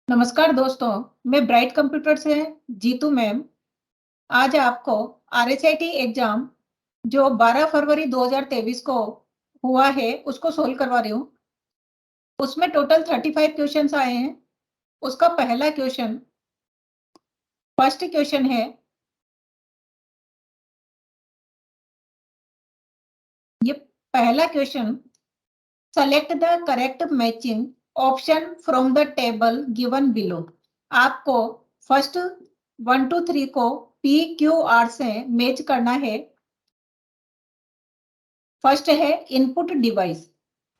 नमस्कार दोस्तों, मैं ब्राइट कंप्यूटर से जीतू मैम आज आपको आरएसआईटी एग्जाम जो 12 फरवरी 2023 को हुआ है उसको सोल्व करवा रही हूँ। उसमें टोटल 35 क्वेश्चंस आए हैं। उसका पहला क्वेश्चन फर्स्ट क्वेश्चन है, ये पहला question, select the correct matching option from the table given below. आपको फर्स्ट 1 2 3 को पी क्यू आर से मैच करना है। फर्स्ट है इनपुट डिवाइस।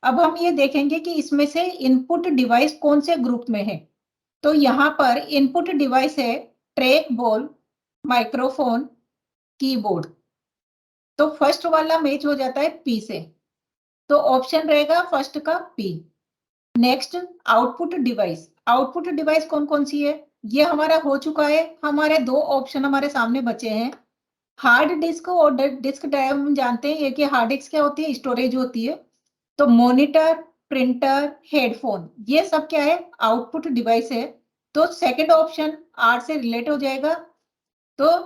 अब हम ये देखेंगे कि इसमें से इनपुट डिवाइस कौन से ग्रुप में है। तो यहाँ पर इनपुट डिवाइस है ट्रैक बॉल, माइक्रोफोन, कीबोर्ड। तो फर्स्ट वाला मैच हो जाता है पी से, तो ऑप्शन रहेगा फर्स्ट का P. Next output device. Output device कौन कौन सी है, ये हमारा हो चुका है। हमारे दो ऑप्शन हमारे सामने बचे हैं, हार्ड डिस्क और डिस्क ड्राइव। हम जानते हैं कि हार्ड डिस्क क्या होती है, स्टोरेज होती है। तो मॉनिटर, प्रिंटर, हेडफोन, ये सब क्या है, आउटपुट डिवाइस है। तो सेकंड ऑप्शन आर से रिलेट हो जाएगा। तो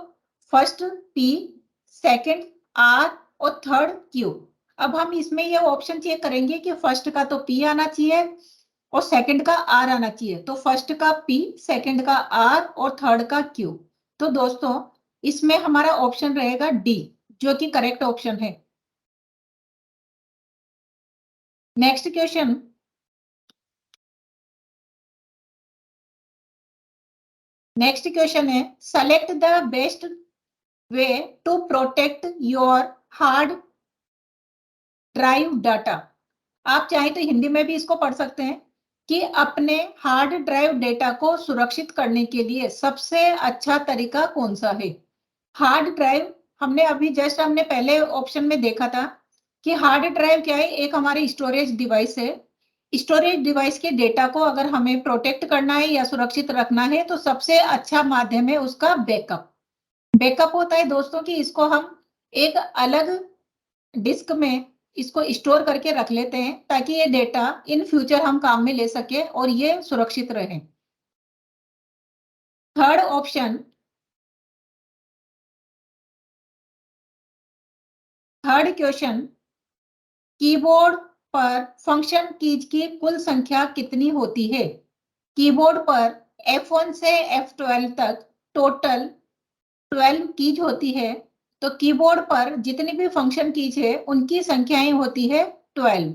फर्स्ट पी, सेकंड आर और थर्ड क्यू। अब हम इसमें ये ऑप्शन चेक करेंगे कि फर्स्ट का तो पी आना चाहिए और सेकंड का आर आना चाहिए। तो फर्स्ट का पी, सेकंड का आर और थर्ड का क्यू। तो दोस्तों इसमें हमारा ऑप्शन रहेगा डी, जो कि करेक्ट ऑप्शन है। नेक्स्ट क्वेश्चन, नेक्स्ट क्वेश्चन है, select the best way to protect your hard drive data. आप चाहें तो हिंदी में भी इसको पढ़ सकते हैं कि अपने हार्ड ड्राइव डेटा को सुरक्षित करने के लिए सबसे अच्छा तरीका कौन सा है। हार्ड ड्राइव हमने अभी जस्ट हमने पहले ऑप्शन में देखा था कि हार्ड ड्राइव क्या है, एक हमारी स्टोरेज डिवाइस है। स्टोरेज डिवाइस के डेटा को अगर हमें प्रोटेक्ट करना है या सुरक्षित रखना है तो सबसे अच्छा माध्यम है उसका बैकअप। बैकअप होता है दोस्तों कि इसको हम एक अलग डिस्क में इसको स्टोर करके रख लेते हैं ताकि ये डेटा इन फ्यूचर हम काम में ले सके और ये सुरक्षित रहे। Third option, third question, keyboard पर फंक्शन कीज की कुल संख्या कितनी होती है। कीबोर्ड पर F1 से F12 तक टोटल 12 कीज होती है। तो कीबोर्ड पर जितनी भी फंक्शन कीज है उनकी संख्याएं होती है 12।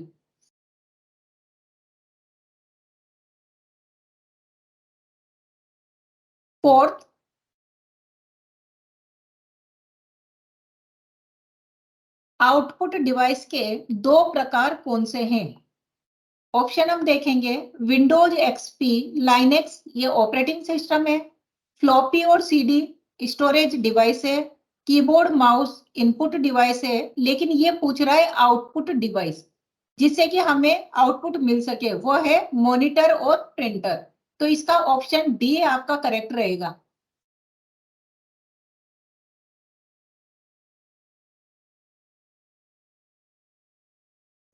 फोर्थ, आउटपुट डिवाइस के दो प्रकार कौन से हैं। ऑप्शन हम देखेंगे, विंडोज एक्सपी, लाइनेक्स ये ऑपरेटिंग सिस्टम है, फ्लॉपी और सीडी स्टोरेज डिवाइस है, कीबोर्ड माउस इनपुट डिवाइस है। लेकिन ये पूछ रहा है आउटपुट डिवाइस, जिससे कि हमें आउटपुट मिल सके, वो है मॉनिटर और प्रिंटर। तो इसका ऑप्शन डी आपका करेक्ट रहेगा।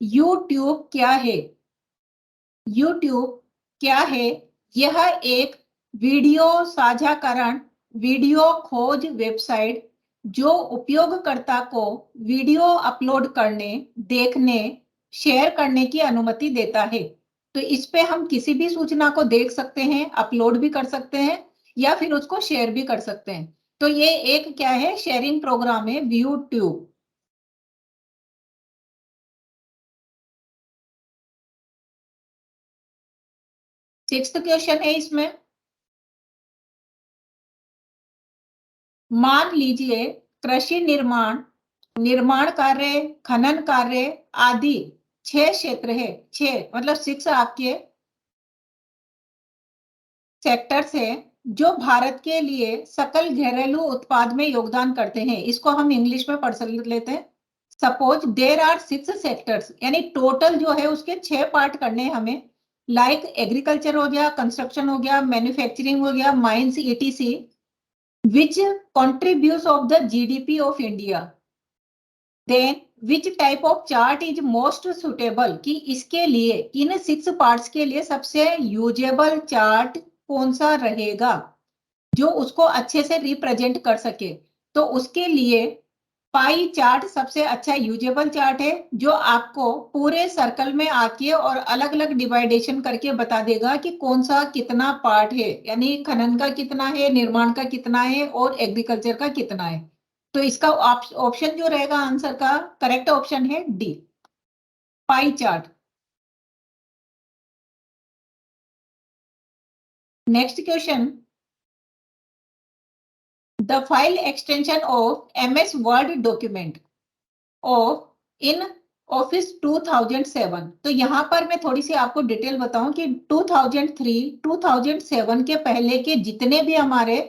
यूट्यूब क्या है। यूट्यूब क्या है, यह एक वीडियो साझाकरण, वीडियो खोज वेबसाइट जो उपयोगकर्ता को वीडियो अपलोड करने, देखने, शेयर करने की अनुमति देता है। तो इस पे हम किसी भी सूचना को देख सकते हैं, अपलोड भी कर सकते हैं या फिर उसको शेयर भी कर सकते हैं। तो ये एक क्या है, शेयरिंग प्रोग्राम है यूट्यूब। सिक्स्थ क्वेश्चन है इसमें, मान लीजिए कृषि निर्माण, निर्माण कार्य, खनन कार्य आदि 6 क्षेत्र है। 6 मतलब 6 आपके सेक्टर्स है जो भारत के लिए सकल घरेलू उत्पाद में योगदान करते हैं। इसको हम इंग्लिश में पढ़ लेते हैं। सपोज देर आर 6 सेक्टर्स, यानी टोटल जो है उसके 6 पार्ट करने हैं हमें। लाइक एग्रीकल्चर हो गया, कंस्ट्रक्शन हो गया, मैन्युफैक्चरिंग हो गया, mines etc, which contributes of the GDP of India. Then which type of chart is most suitable, कि इसके लिए इन 6 पार्ट्स के लिए सबसे यूजेबल चार्ट कौन सा रहेगा जो उसको अच्छे से रिप्रेजेंट कर सके। तो उसके लिए पाई चार्ट सबसे अच्छा यूजेबल चार्ट है, जो आपको पूरे सर्कल में आके और अलग अलग डिवाइडेशन करके बता देगा कि कौन सा कितना पार्ट है, यानी खनन का कितना है, निर्माण का कितना है और एग्रीकल्चर का कितना है। तो इसका ऑप्शन जो रहेगा आंसर का करेक्ट ऑप्शन है D, pie chart. Next question, the file extension of MS word document of in office 2007। तो यहाँ पर मैं थोड़ी सी आपको डिटेल बताऊं कि 2003 2007 के पहले के जितने भी हमारे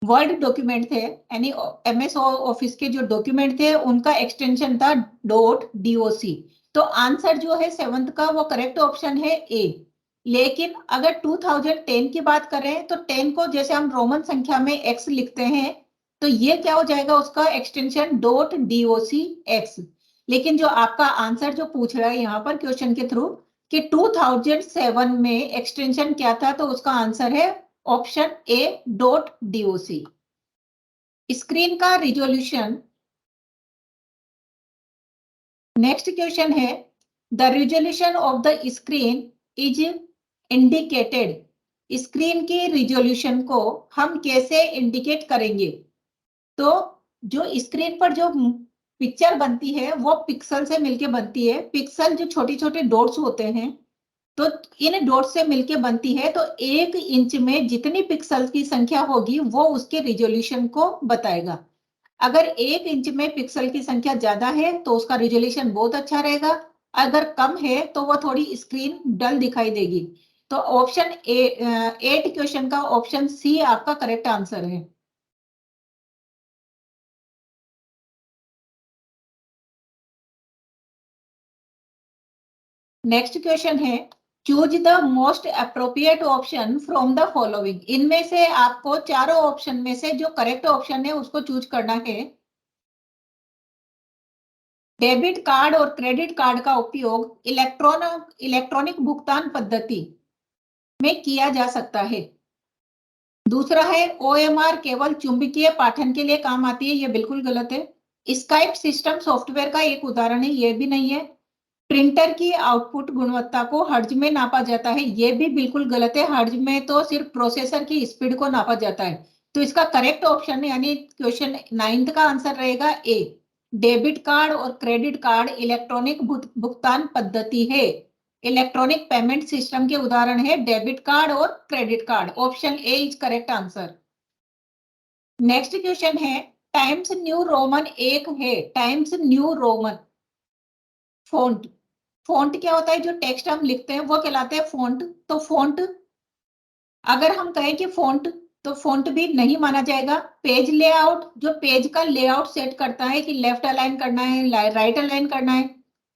वर्ड डॉक्यूमेंट थे, यानी MS ऑफिस के जो डॉक्यूमेंट थे, उनका एक्सटेंशन था .doc। तो आंसर जो है सेवंथ का वो करेक्ट ऑप्शन है ए। लेकिन अगर 2010 की बात करें तो 10 को जैसे हम रोमन संख्या में x लिखते हैं, तो ये क्या हो जाएगा, उसका एक्सटेंशन .docx। लेकिन जो आपका आंसर जो पूछ रहा है यहाँ पर क्वेश्चन के थ्रू कि 2007 में एक्सटेंशन क्या था, तो उसका आंसर है ऑप्शन ए .doc। स्क्रीन का रिजोल्यूशन। नेक्स्ट क्वेश्चन है, the resolution of the screen is indicated. Screen की रिजोल्यूशन को हम कैसे इंडिकेट करेंगे? तो जो स्क्रीन पर जो पिक्चर बनती है वो पिक्सल से मिलके बनती है। पिक्सल जो छोटे छोटे डॉट्स होते हैं, तो इन डॉट से मिलके बनती है। तो 1 इंच में जितनी पिक्सल की संख्या होगी वो उसके रिजोल्यूशन को बताएगा। अगर 1 इंच में पिक्सल की संख्या ज्यादा है तो उसका रिजोल्यूशन बहुत अच्छा रहेगा, अगर कम है तो वो थोड़ी स्क्रीन डल दिखाई देगी। तो ऑप्शन ए 8 क्वेश्चन का ऑप्शन सी आपका करेक्ट आंसर है। नेक्स्ट क्वेश्चन है, choose the most appropriate option from the following. इनमें से आपको चारों ऑप्शन में से जो करेक्ट ऑप्शन है उसको चूज करना है। डेबिट कार्ड और क्रेडिट कार्ड का उपयोग इलेक्ट्रॉनिक भुगतान पद्धति में किया जा सकता है। दूसरा है OMR केवल चुंबकीय पाठन के लिए काम आती है, ये बिल्कुल गलत है। स्काइप सिस्टम सॉफ्टवेयर का एक उदाहरण है, ये भी नहीं है। प्रिंटर की आउटपुट गुणवत्ता को हर्ज में नापा जाता है, ये भी बिल्कुल गलत है। हर्ज में तो सिर्फ प्रोसेसर की स्पीड को नापा जाता है। तो इसका करेक्ट ऑप्शन यानी क्वेश्चन 9th का आंसर रहेगा ए, डेबिट कार्ड और क्रेडिट कार्ड इलेक्ट्रॉनिक भुगतान पद्धति है। इलेक्ट्रॉनिक पेमेंट सिस्टम के उदाहरण है डेबिट कार्ड और credit card. Option A is correct answer. Next question है, टाइम्स न्यू रोमन एक है, times New Roman font. Font क्या होता है, जो टेक्स्ट हम लिखते हैं वो कहलाते हैं फॉन्ट। तो फॉन्ट अगर हम कहें कि फॉन्ट, तो फॉन्ट भी नहीं माना जाएगा। पेज लेआउट, जो पेज का लेआउट सेट करता है कि लेफ्ट अलाइन करना है, राइट अलाइन करना है।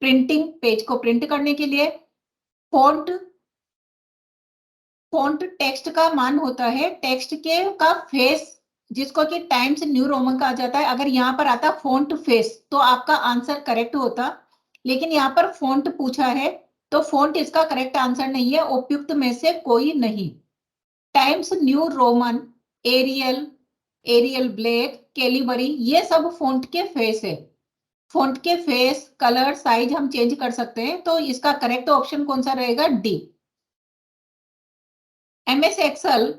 प्रिंटिंग, पेज को प्रिंट करने के लिए। फॉन्ट, फॉन्ट टेक्स्ट का मान होता है, टेक्स्ट के का फेस, जिसको कि टाइम्स न्यू रोमन कहा जाता है। अगर यहाँ पर आता फॉन्ट फेस तो आपका आंसर करेक्ट होता, लेकिन यहाँ पर फॉन्ट पूछा है, तो फॉन्ट इसका करेक्ट आंसर नहीं है, उपयुक्त में से कोई नहीं। Times New Roman, Arial, Arial Black, Calibri, ये सब फॉन्ट के फेस है। फॉन्ट के फेस, कलर, साइज हम चेंज कर सकते हैं। तो इसका करेक्ट ऑप्शन कौन सा रहेगा, डी। MS एक्सेल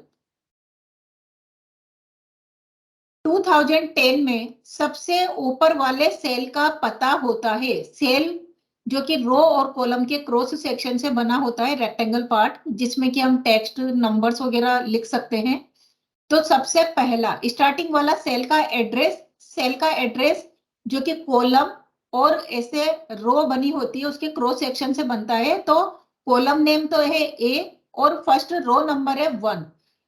2010 में सबसे ऊपर वाले सेल का पता होता है। सेल जो कि रो और कॉलम के क्रॉस सेक्शन से बना होता है, रेक्टेंगल पार्ट, जिसमें कि हम टेक्स्ट, नंबर्स वगैरह लिख सकते हैं। तो सबसे पहला स्टार्टिंग वाला सेल का एड्रेस, सेल का एड्रेस जो कि कॉलम और ऐसे रो बनी होती है उसके क्रॉस सेक्शन से बनता है। तो कॉलम नेम तो है ए और फर्स्ट रो नंबर है 1।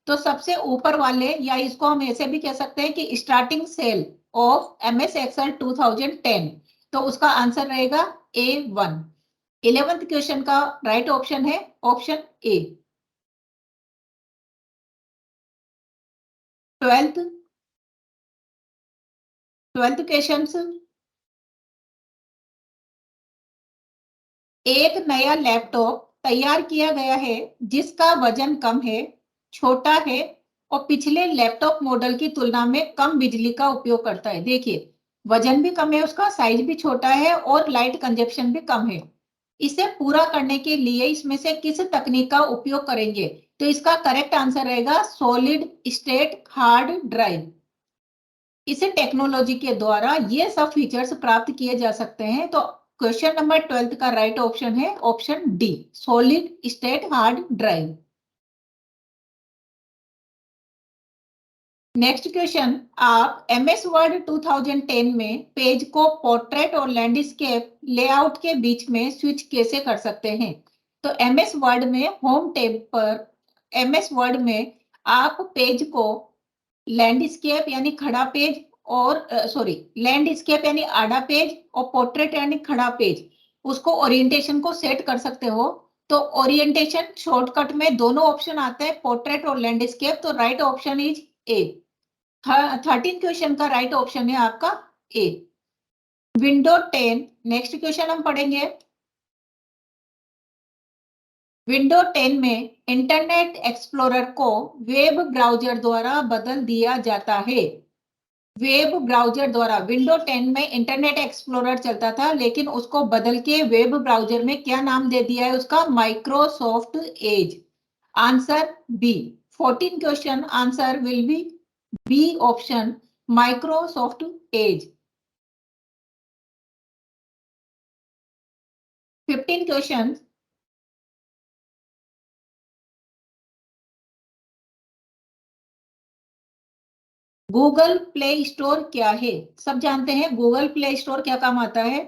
तो सबसे ऊपर वाले, या इसको हम ऐसे भी कह सकते हैं कि starting cell of MS Excel 2010, तो उसका आंसर रहेगा A1। 11th क्वेश्चन का राइट ऑप्शन है option A. 12th, 12th question, एक नया लैपटॉप तैयार किया गया है जिसका वजन कम है, छोटा है और पिछले लैपटॉप मॉडल की तुलना में कम बिजली का उपयोग करता है। देखिए, वजन भी कम है उसका, साइज भी छोटा है और लाइट कंजप्शन भी कम है। इसे पूरा करने के लिए इसमें से किस तकनीक का उपयोग करेंगे? तो इसका करेक्ट आंसर रहेगा सॉलिड स्टेट हार्ड ड्राइव। इसे टेक्नोलॉजी के द्वारा ये सब फीचर्स प्राप्त किए जा सकते हैं। तो क्वेश्चन नंबर 12 का राइट ऑप्शन है option D, solid state hard drive. Next question, आप एमएस वर्ड 2010 में पेज को पोर्ट्रेट और लैंडस्केप लेआउट के बीच में स्विच कैसे कर सकते हैं? तो एमएस वर्ड में होम टैब पर एमएस वर्ड में आप पेज को लैंडस्केप यानी खड़ा पेज और लैंडस्केप यानी आड़ा पेज और पोर्ट्रेट यानी खड़ा पेज, उसको ओरिएंटेशन को सेट कर सकते हो। तो ओरिएंटेशन शॉर्टकट में दोनों ऑप्शन आते हैं, पोर्ट्रेट और लैंडस्केप। तो right option is a. 13 question का राइट ऑप्शन है आपका ए। विंडो 10, नेक्स्ट क्वेश्चन हम पढ़ेंगे। विंडो 10 में इंटरनेट एक्सप्लोरर को वेब ब्राउजर द्वारा बदल दिया जाता है। वेब ब्राउजर द्वारा विंडो 10 में इंटरनेट एक्सप्लोरर चलता था, लेकिन उसको बदल के वेब ब्राउजर में क्या नाम दे दिया है उसका? Microsoft Edge. Answer B. 14 question answer will be B option, Microsoft Edge. 15 question, Google Play Store क्या है? सब जानते हैं गूगल प्ले स्टोर क्या काम आता है।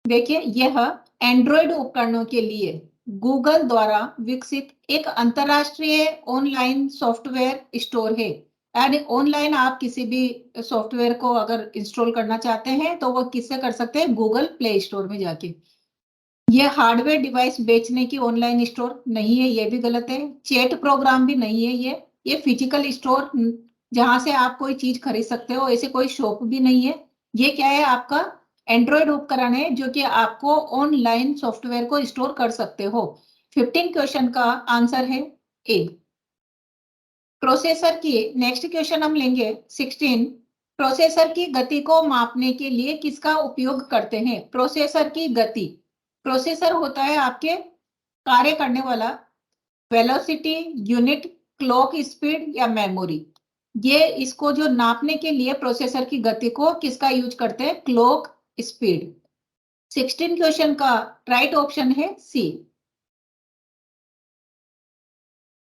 देखिए, यह एंड्रॉयड उपकरणों के लिए गूगल द्वारा विकसित एक अंतरराष्ट्रीय ऑनलाइन सॉफ्टवेयर स्टोर है। यानी ऑनलाइन आप किसी भी सॉफ्टवेयर को अगर इंस्टॉल करना चाहते हैं तो वो किससे कर सकते हैं? गूगल प्ले स्टोर में जाके। ये हार्डवेयर डिवाइस बेचने की ऑनलाइन स्टोर नहीं है, ये भी गलत है। चैट प्रोग्राम भी नहीं है ये फिजिकल स्टोर जहां से आप कोई चीज खरीद सकते हो, ऐसे कोई शॉप भी नहीं है। ये क्या है? आपका एंड्रॉयड उपकरण है जो कि आपको ऑनलाइन सॉफ्टवेयर को स्टोर कर सकते हो। 15 क्वेश्चन का आंसर है ए। प्रोसेसर की नेक्स्ट क्वेश्चन हम लेंगे 16। प्रोसेसर की गति को मापने के लिए किसका उपयोग करते हैं? प्रोसेसर की गति, प्रोसेसर होता है आपके कार्य करने वाला वेलोसिटी यूनिट, क्लॉक स्पीड या मेमोरी। ये इसको जो नापने के लिए प्रोसेसर की गति को किसका यूज करते हैं? Clock speed. 16 क्वेश्चन का राइट ऑप्शन है सी।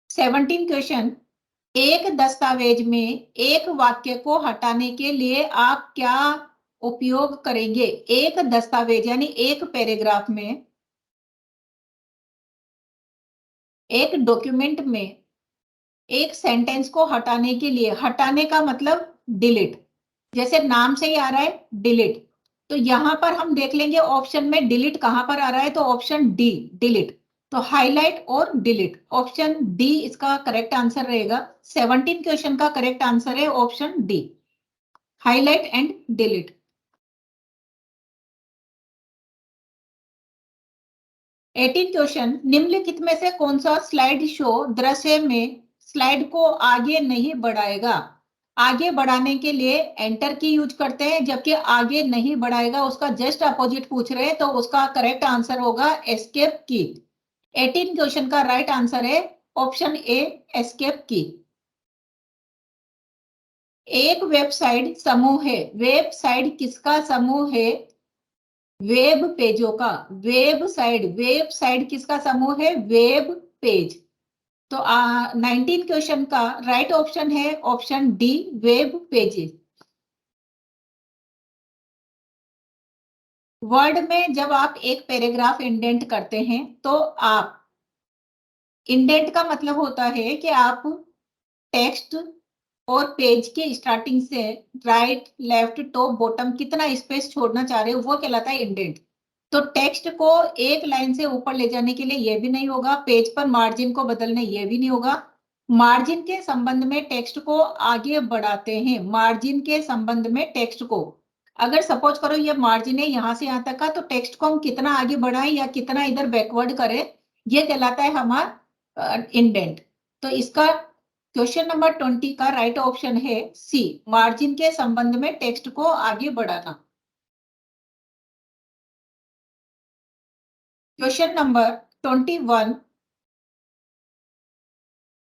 17 क्वेश्चन, एक दस्तावेज में एक वाक्य को हटाने के लिए आप क्या उपयोग करेंगे? एक दस्तावेज यानी एक पैराग्राफ में, एक डॉक्यूमेंट में एक सेंटेंस को हटाने के लिए, हटाने का मतलब डिलीट, जैसे नाम से ही आ रहा है डिलीट। तो यहां पर हम देख लेंगे ऑप्शन में डिलीट कहां पर आ रहा है, तो ऑप्शन डी डिलीट। तो हाईलाइट और डिलीट, ऑप्शन डी इसका करेक्ट आंसर रहेगा। 17 क्वेश्चन का करेक्ट आंसर है option D, highlight and delete. 18 question, निम्नलिखित में से कौन सा स्लाइड शो दृश्य में स्लाइड को आगे नहीं बढ़ाएगा? आगे बढ़ाने के लिए एंटर की यूज करते हैं, जबकि आगे नहीं बढ़ाएगा उसका जस्ट अपोजिट पूछ रहे हैं, तो उसका करेक्ट आंसर होगा एस्केप की। 18 क्वेश्चन का राइट आंसर है ऑप्शन ए, एस्केप की। एक वेबसाइट समूह है, वेबसाइट किसका समूह है? वेब पेजों का। वेबसाइट किसका समूह है? Web page. तो 19 क्वेश्चन का राइट ऑप्शन है option D, web pages. Word में जब आप एक पैराग्राफ इंडेंट करते हैं तो आप, इंडेंट का मतलब होता है कि आप टेक्स्ट और पेज के स्टार्टिंग से राइट लेफ्ट टॉप बॉटम कितना स्पेस छोड़ना चाह रहे हो, वो कहलाता है इंडेंट। तो टेक्स्ट को एक लाइन से ऊपर ले जाने के लिए ये भी नहीं होगा, पेज पर मार्जिन को बदलने ये भी नहीं होगा। मार्जिन के संबंध में टेक्स्ट को आगे बढ़ाते हैं, मार्जिन के संबंध में टेक्स्ट को, अगर सपोज करो ये मार्जिन है यहां से यहां तक का, तो टेक्स्ट को हम कितना आगे बढ़ाएं या कितना इधर बैकवर्ड करें, ये कहलाता है हमारा इंडेंट। तो इसका क्वेश्चन नंबर 20 का राइट ऑप्शन है सी, मार्जिन के संबंध में टेक्स्ट को आगे बढ़ाना। क्वेश्चन नंबर 21,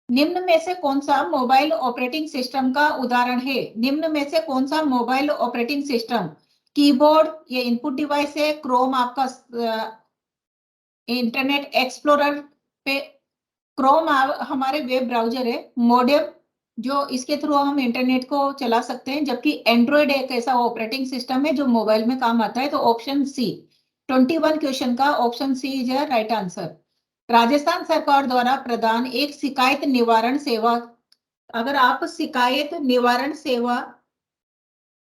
निम्न में से कौन सा मोबाइल ऑपरेटिंग सिस्टम का उदाहरण है? निम्न में से कौन सा मोबाइल ऑपरेटिंग सिस्टम, कीबोर्ड, ये इनपुट डिवाइस है, क्रोम आपका इंटरनेट एक्सप्लोरर पे, क्रोम हमारे वेब ब्राउजर है, मॉडेम जो इसके थ्रू हम इंटरनेट को चला सकते हैं, जबकि एंड्रॉयड एक ऐसा ऑपरेटिंग सिस्टम है जो मोबाइल में काम आता है। तो ऑप्शन सी, 21 क्वेश्चन का option C is right answer. Rajasthan सरकार द्वारा प्रदान एक शिकायत निवारण सेवा, अगर आप शिकायत निवारण सेवा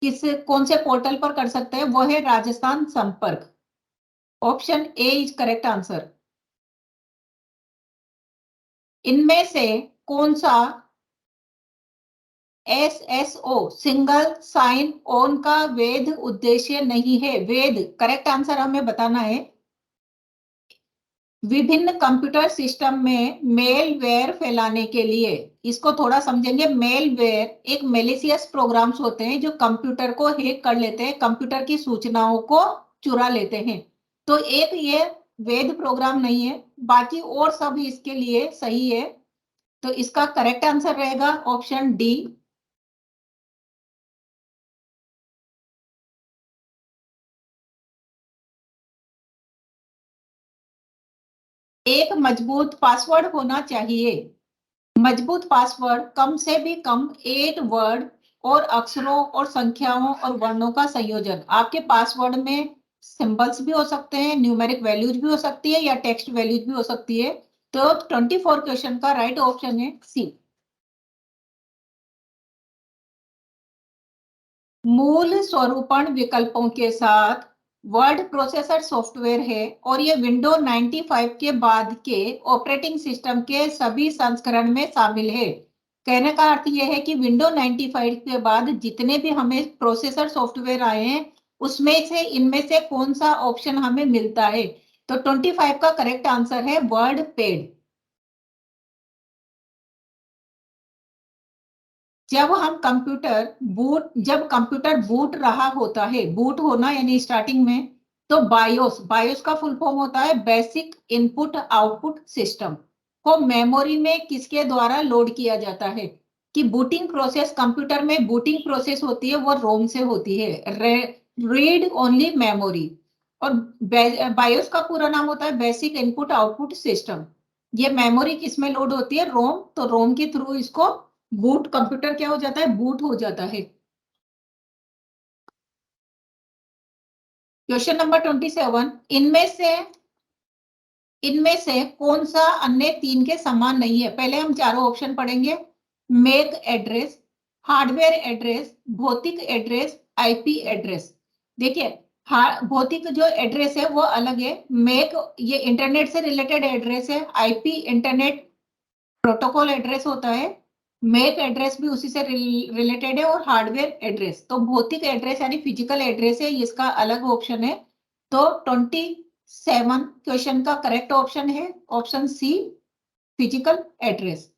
कौन से पोर्टल पर कर सकते हैं, वो है राजस्थान संपर्क। Option A is correct answer. इनमें से कौन सा SSO सिंगल साइन ऑन का वैध उद्देश्य नहीं है? वैध करेक्ट आंसर हमें बताना है। विभिन्न कंप्यूटर सिस्टम में मेलवेयर फैलाने के लिए, इसको थोड़ा समझेंगे। मेलवेयर एक मेलिशियस प्रोग्राम्स होते हैं जो कंप्यूटर को हैक कर लेते हैं, कंप्यूटर की सूचनाओं को चुरा लेते हैं। तो एक ये वैध प्रोग्राम नहीं है, बाकी और सब इसके लिए सही है। तो इसका करेक्ट आंसर रहेगा ऑप्शन डी। एक मजबूत पासवर्ड होना चाहिए। मजबूत पासवर्ड कम से भी कम 8 वर्ड और अक्षरों और संख्याओं और वर्णों का संयोजन। आपके पासवर्ड में सिंबल्स भी हो सकते हैं, न्यूमेरिक वैल्यूज भी हो सकती है, या टेक्स्ट वैल्यूज भी हो सकती है। तो 24 क्वेश्चन का राइट ऑप्शन है सी। मूल स्वरूपण विकल्पों के साथ वर्ड प्रोसेसर सॉफ्टवेयर है और ये विंडो 95 के बाद के ऑपरेटिंग सिस्टम के सभी संस्करण में शामिल है। कहने का अर्थ यह है कि विंडो 95 के बाद जितने भी हमें प्रोसेसर सॉफ्टवेयर आए हैं, उसमें से इनमें से कौन सा ऑप्शन हमें मिलता है? तो 25 का करेक्ट आंसर है वर्ड पैड। जब कंप्यूटर बूट रहा होता है, बूट होना यानी स्टार्टिंग में, तो बायोस, बायोस का फुल फॉर्म होता है बेसिक इनपुट आउटपुट सिस्टम, को मेमोरी में किसके द्वारा लोड किया जाता है? कि बूटिंग प्रोसेस, कंप्यूटर में बूटिंग प्रोसेस होती है वो रोम से होती है, रीड ओनली मेमोरी। और बायोस का पूरा नाम होता है बेसिक इनपुट आउटपुट सिस्टम। ये मेमोरी किसमें लोड होती है? रोम। तो रोम के थ्रू इसको बूट, कंप्यूटर क्या हो जाता है? बूट हो जाता है। क्वेश्चन नंबर 27, इनमें से कौन सा अन्य तीन के समान नहीं है? पहले हम चारों ऑप्शन पढ़ेंगे। मैक एड्रेस, हार्डवेयर एड्रेस, भौतिक एड्रेस, आईपी एड्रेस। देखिए, भौतिक जो एड्रेस है वो अलग है। मैक ये इंटरनेट से रिलेटेड एड्रेस है, आईपी इंटरनेट प्रोटोकॉल एड्रेस होता है, मैक एड्रेस भी उसी से रिलेटेड है, और हार्डवेयर एड्रेस तो भौतिक एड्रेस यानी फिजिकल एड्रेस है, इसका अलग ऑप्शन है। तो 27 क्वेश्चन का करेक्ट ऑप्शन है ऑप्शन सी, फिजिकल एड्रेस।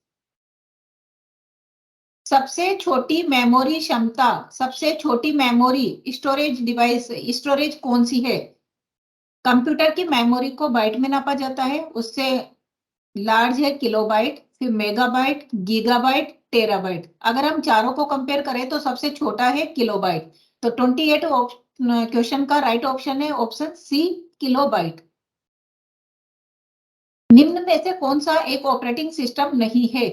सबसे छोटी मेमोरी क्षमता, सबसे छोटी मेमोरी स्टोरेज डिवाइस, स्टोरेज कौन सी है? कंप्यूटर की मेमोरी को बाइट में नापा जाता है, उससे लार्ज है किलोबाइट, फिर मेगाबाइट, गीगाबाइट, टेराबाइट। अगर हम चारों को कंपेयर करें तो सबसे छोटा है किलोबाइट। तो 28 क्वेश्चन का राइट ऑप्शन है ऑप्शन सी, किलोबाइट। निम्न में से कौन सा एक ऑपरेटिंग सिस्टम नहीं है?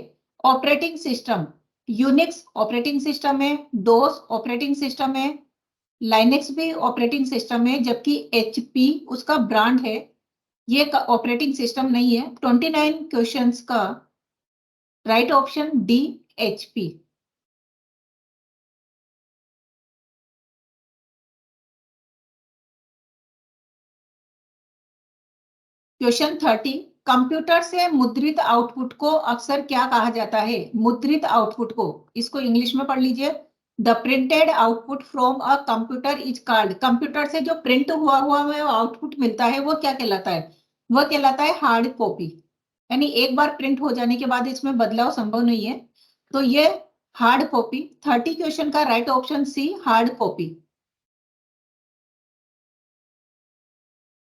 Operating system, Unix operating system है, डोस ऑपरेटिंग सिस्टम है, लाइनेक्स भी ऑपरेटिंग सिस्टम है, जबकि एचपी उसका ब्रांड है, ये ऑपरेटिंग सिस्टम नहीं है। 29 क्वेश्चंस का right option D, HP. Question 30, computer से मुद्रित आउटपुट को अक्सर क्या कहा जाता है? मुद्रित आउटपुट को, इसको इंग्लिश में पढ़ लीजिए। The printed output from a computer is called, computer से जो प्रिंट हुआ हुआ आउटपुट मिलता है वो क्या कहलाता है? वो कहलाता है हार्ड कॉपी। यानी एक बार प्रिंट हो जाने के बाद इसमें बदलाव संभव नहीं है। तो ये हार्ड कॉपी। 30 क्वेश्चन का right option C hard copy.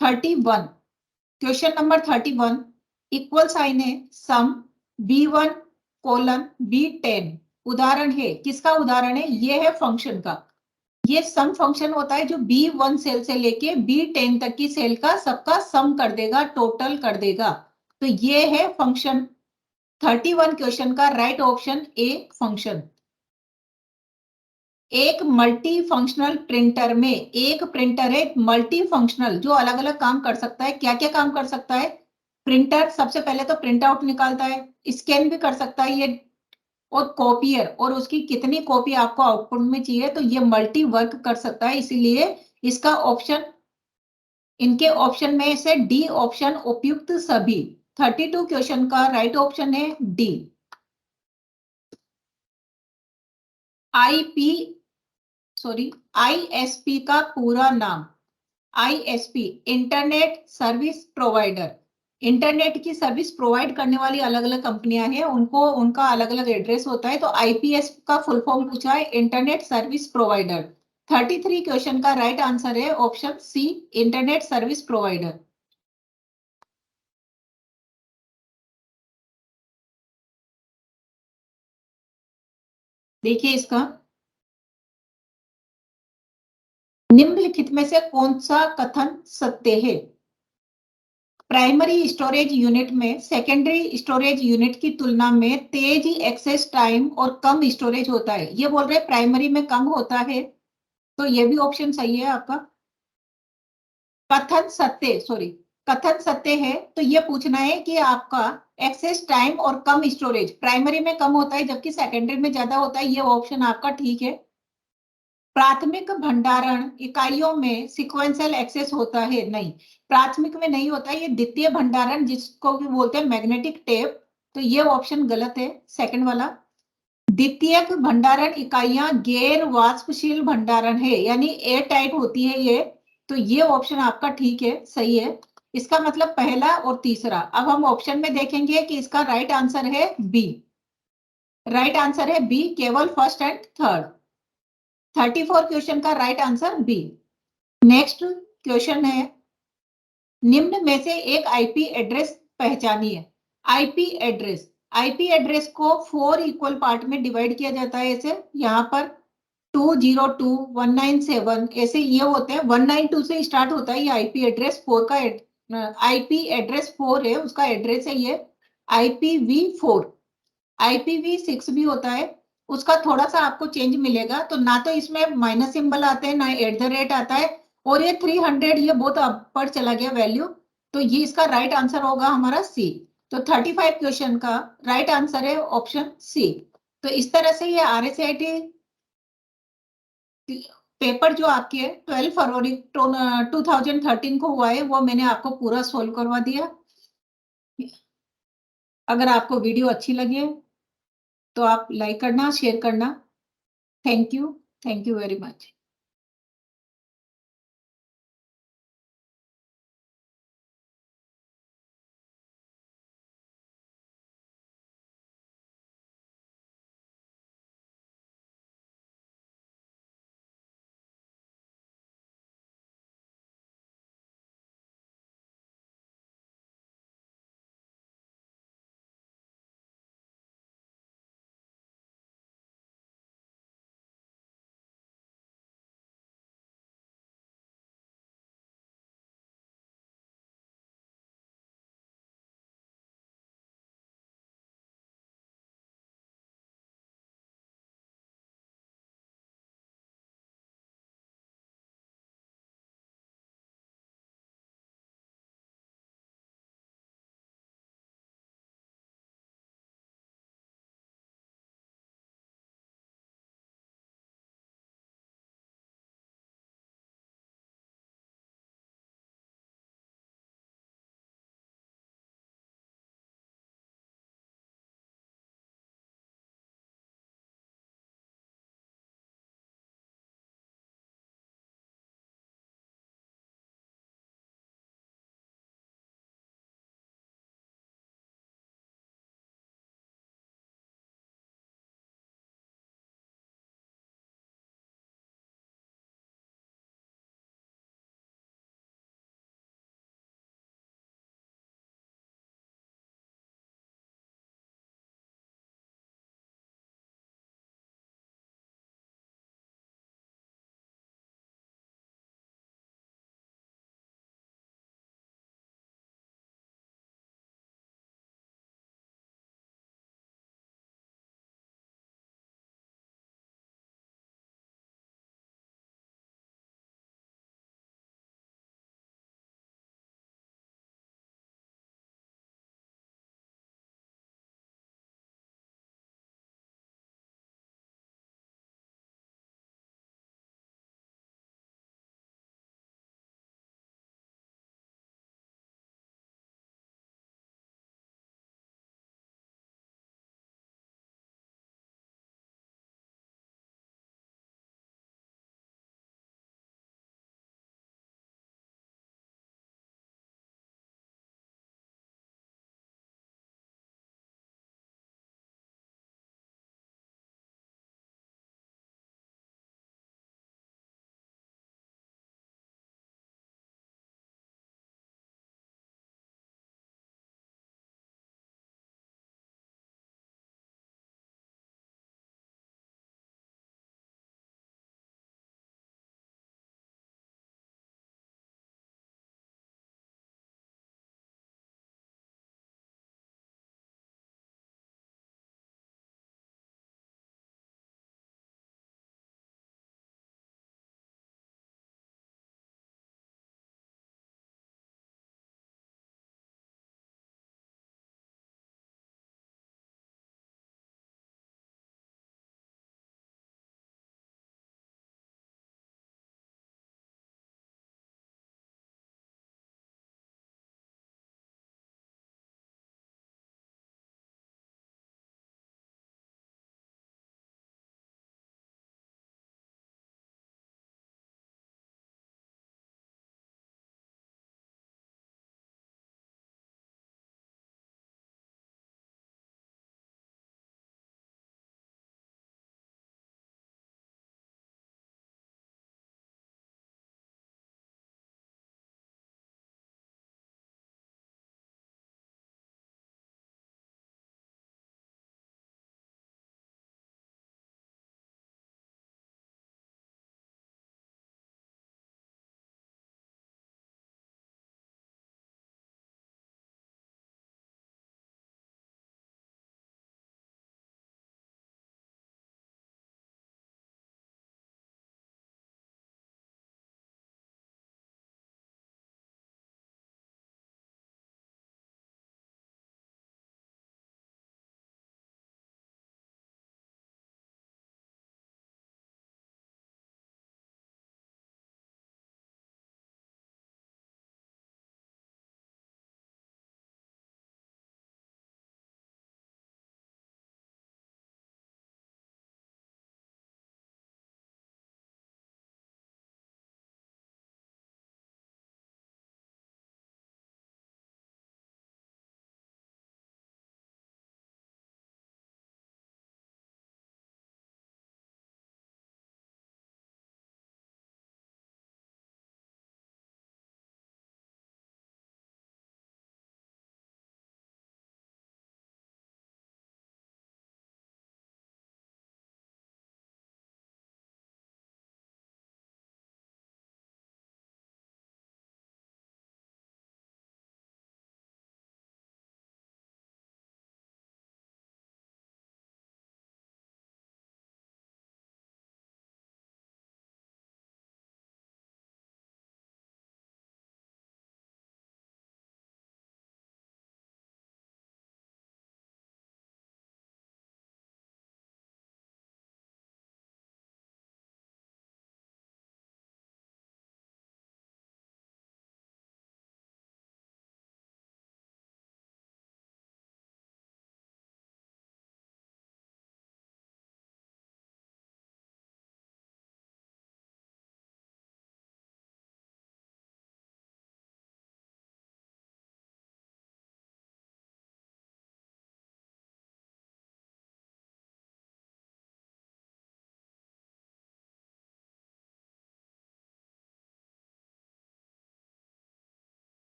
31 question number 31 equal sign है सम B1 कोलन B10। उदाहरण है, किसका उदाहरण है? ये है फंक्शन का। ये सम फंक्शन होता है जो B1 सेल से लेके B10 तक की सेल का सबका सम कर देगा, टोटल कर देगा। तो ये है फंक्शन। 31 क्वेश्चन का राइट ऑप्शन ए फंक्शन। एक मल्टी फंक्शनल प्रिंटर में एक प्रिंटर है मल्टी फंक्शनल जो अलग अलग काम कर सकता है। क्या क्या काम कर सकता है? प्रिंटर सबसे पहले तो प्रिंट आउट निकालता है, स्कैन भी कर सकता है ये, और कॉपियर, और उसकी कितनी कॉपी आपको आउटपुट में चाहिए, तो ये मल्टी वर्क कर सकता है। इसीलिए इसका ऑप्शन, इनके ऑप्शन में से डी ऑप्शन उपयुक्त सभी। 32 क्वेश्चन का राइट ऑप्शन है डी। आईपी आईएसपी का पूरा नाम। ISP internet service provider. Internet की सर्विस प्रोवाइड करने वाली अलग अलग कंपनियां हैं, उनको उनका अलग अलग एड्रेस होता है। तो आईपीएस का फुल फॉर्म पूछा है, इंटरनेट सर्विस प्रोवाइडर। 33 क्वेश्चन का राइट आंसर है option C internet service provider. देखिए इसका, निम्नलिखित में से कौन सा कथन सत्य है? प्राइमरी स्टोरेज यूनिट में सेकेंडरी स्टोरेज यूनिट की तुलना में तेज एक्सेस टाइम और कम स्टोरेज होता है। ये बोल रहे प्राइमरी में कम होता है, तो ये भी ऑप्शन सही है आपका। कथन सत्य है, तो ये पूछना है कि आपका एक्सेस टाइम और कम स्टोरेज प्राइमरी में कम होता है जबकि सेकेंडरी में ज्यादा होता है। ये ऑप्शन आपका ठीक है। प्राथमिक भंडारण इकाइयों में सिक्वेंशियल एक्सेस होता है? नहीं, प्राथमिक में नहीं होता है, ये द्वितीय भंडारण जिसको भी बोलते हैं मैग्नेटिक टेप। तो ये ऑप्शन गलत है, सेकंड वाला। द्वितीयक भंडारण इकाइयां गैर वाष्पशील भंडारण है, यानी एयर टाइट होती है ये। तो ये ऑप्शन आपका ठीक है, सही है। इसका मतलब पहला और तीसरा। अब हम ऑप्शन में देखेंगे कि इसका राइट आंसर है बी। राइट आंसर है बी, केवल फर्स्ट एंड थर्ड। 34 क्वेश्चन का right answer B. Next question है, निम्न में से एक आईपी एड्रेस पहचानिए। आईपी एड्रेस को 4 इक्वल पार्ट में डिवाइड किया जाता है। ऐसे यहाँ पर 202 197 ऐसे ये होते हैं। 192 से स्टार्ट होता है ये आईपी एड्रेस। 4 का आईपी एड्रेस 4 है, उसका एड्रेस है ये IPv4। IPv6 भी होता है, उसका थोड़ा सा आपको चेंज मिलेगा। तो ना तो इसमें माइनस सिंबल आते हैं, ना @ आता है, और ये 300 ये बहुत ऊपर चला गया वैल्यू। तो ये इसका राइट आंसर होगा हमारा सी। तो 35 क्वेश्चन का राइट आंसर है ऑप्शन सी। तो इस तरह से ये RSIT पेपर जो आपके 12 फरवरी 2013 को हुआ है, वो मैंने आपको पूरा सोल्व करवा दिया। अगर आपको वीडियो अच्छी लगे तो आप लाइक करना, शेयर करना। Thank you very much.